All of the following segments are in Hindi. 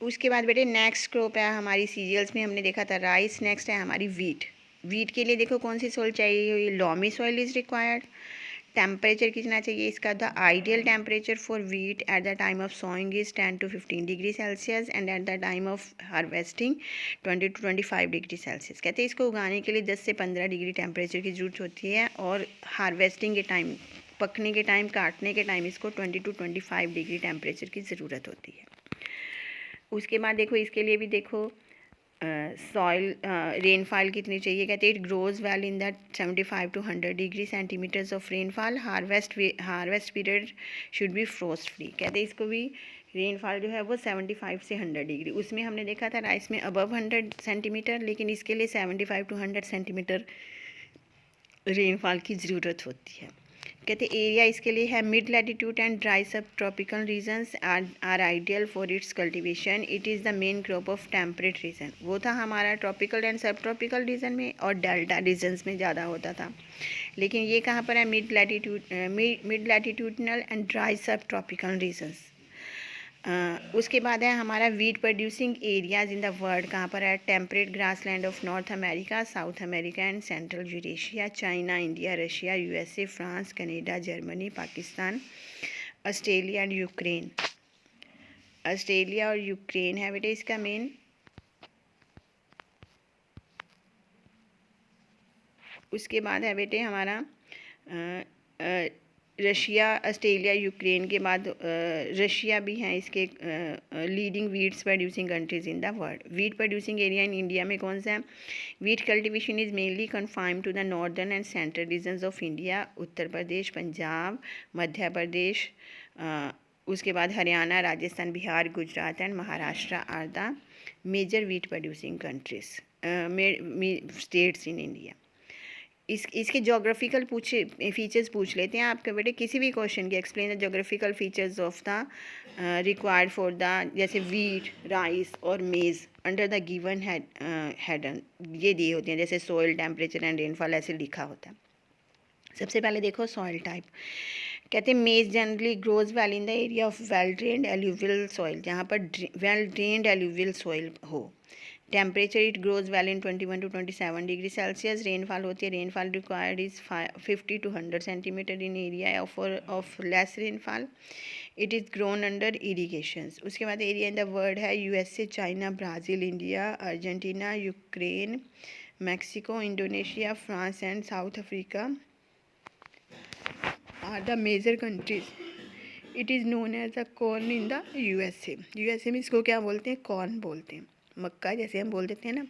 उसके बाद बेटे नेक्स्ट क्रॉप है हमारी सीरियल्स में, हमने देखा था राइस। नेक्स्ट है हमारी वीट। वीट के लिए देखो कौन सी सॉइल चाहिए, loamy soil is required. Temperature कितना चाहिए इसका, the ideal temperature for wheat at the time of sowing is 10 to 15 degree Celsius and at the time of harvesting 20 to 25 degree Celsius. कहते हैं इसको उगाने के लिए 10 से 15 डिग्री टेम्परेचर की ज़रूरत होती है, और हार्वेस्टिंग के टाइम, पकने के टाइम, काटने के टाइम इसको 20 to 25 डिग्री टेम्परेचर की ज़रूरत होती है। उसके बाद देखो इसके लिए भी देखो सॉइल रेनफॉल कितनी चाहिए। कहते हैं it grows well in that 75 to 100 degree centimetres of rainfall. Harvest period should be frost free. कहते हैं इसको भी रेनफॉल जो है वो 75 से 100 डिग्री। उसमें हमने देखा था राइस में अबव 100 सेंटीमीटर, लेकिन इसके लिए 75 to 100 सेंटीमीटर रेनफॉल की ज़रूरत होती है। कहते एरिया इसके लिए है mid latitude and dry sub tropical regions are ideal for its cultivation. It is the main crop of temperate region. वो था हमारा tropical and sub tropical region में, और डेल्टा रीजन्स में ज़्यादा होता था। लेकिन ये कहाँ पर है, mid latitudinal and dry sub tropical regions. उसके बाद है हमारा wheat producing areas in the world. कहाँ पर है, temperate grassland of north America, south America and central Eurasia, China, India, Russia, USA, France, Canada, Germany, Pakistan, Australia and Ukraine. Australia और यूक्रेन है बेटे इसका मेन। उसके बाद है बेटे हमारा रशिया, ऑस्ट्रेलिया, यूक्रेन के बाद रशिया भी हैं इसके leading wheats producing countries in the world. Wheat producing area in India में कौन सा है, wheat cultivation is mainly confined to the northern and central regions of India. Uttar Pradesh, Punjab, Madhya Pradesh, उसके बाद Haryana, Rajasthan, Bihar, Gujarat and Maharashtra are the major wheat producing countries states in India. इसके जोग्राफिकल फीचर्स पूछ लेते हैं आपके बेटे किसी भी क्वेश्चन के। Explain the geographical features of the required for the, जैसे वीट, राइस और मेज़ अंडर द गिवन हेडन ये दिए होते हैं, जैसे सोइल, टेम्परेचर एंड रेनफॉल ऐसे लिखा होता है। सबसे पहले देखो सॉइल टाइप। कहते हैं maize generally grows well in the area of well drained alluvial soil, जहाँ पर वेल ड्रेन्ड एल्यूवियल सॉइल हो। Temperature it grows well in 21 to 27 degree Celsius. Rainfall होती है, rainfall required is 50 to 100 centimetre in area of less rainfall. It is grown under irrigations. उसके बाद एरिया इन द वर्ल्ड है USA, China, Brazil, India, Argentina, Ukraine, Mexico, Indonesia, France and south Africa are the major countries. It is known as a corn in the USA. USA में इसको क्या बोलते हैं, कॉर्न बोलते हैं, मक्का जैसे हम बोल देते हैं ना।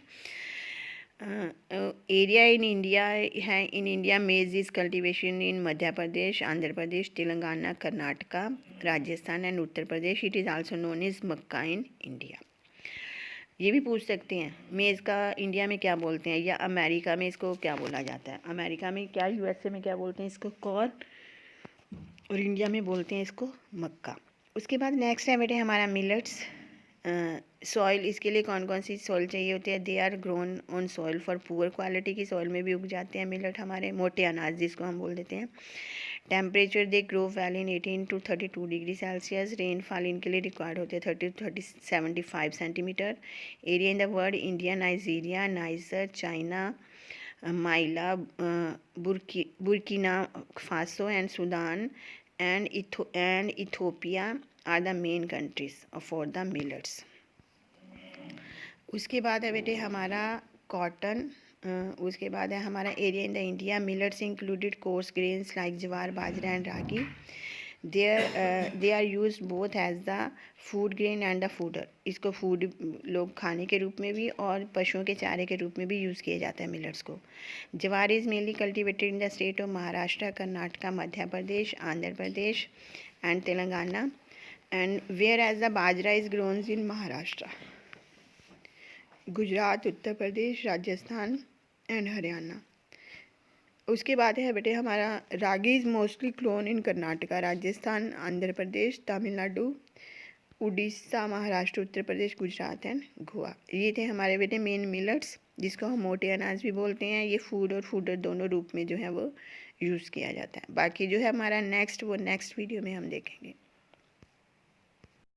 एरिया इन इंडिया है, in India maize is cultivation in Madhya Pradesh, Andhra Pradesh, Telangana, Karnataka, Rajasthan and Uttar Pradesh. It is also known as makka in India. ये भी पूछ सकते हैं मेज़ का इंडिया में क्या बोलते हैं, या अमेरिका में इसको क्या बोला जाता है। अमेरिका में क्या, यूएसए में क्या बोलते हैं इसको, कॉर्न, और इंडिया में बोलते हैं इसको मक्का। उसके बाद नेक्स्ट है बेटे हमारा मिलेट्स। सॉइल, इसके लिए कौन कौन सी सॉइल चाहिए होती है, they are grown on soil for poor quality की सॉइल में भी उग जाते हैं मिलेट, हमारे मोटे अनाज जिसको हम बोल देते हैं। Temperature they grow well in 18 to 32 degree Celsius. Rainfall इनके लिए रिक्वायर्ड होते हैं 30 to 75 centimetre. Area in the world India, Nigeria, Niger, China, Mali, Burkina Faso and Sudan and Ethiopia are the main countries for the millets. उसके बाद है बेटे हमारा कॉटन। उसके बाद है हमारा area in the India. Millets included coarse grains like jowar, bajra and ragi. They are use both as the food grain and the fodder. इसको फूड लोग खाने के रूप में भी और पशुओं के चारे के रूप में भी यूज़ किया जाता है मिलेट्स को। Jowar is mainly cultivated in the state of Maharashtra, Karnataka, Madhya Pradesh, Andhra Pradesh and Telangana, and whereas the bajra is grown in Maharashtra, Gujarat, Uttar Pradesh, Rajasthan and Haryana. उसके बाद है बेटे हमारा ragi is mostly grown in Karnataka, Rajasthan, Andhra Pradesh, Tamil Nadu, Orissa, Maharashtra, Uttar Pradesh, Gujarat and Goa. ये थे हमारे बेटे मेन मिलेट्स, जिसको हम मोटे अनाज भी बोलते हैं। ये फूड और फूडर दोनों रूप में जो है वो यूज़ किया जाता है। बाकी जो है हमारा नेक्स्ट, वो नेक्स्ट वीडियो में हम देखेंगे।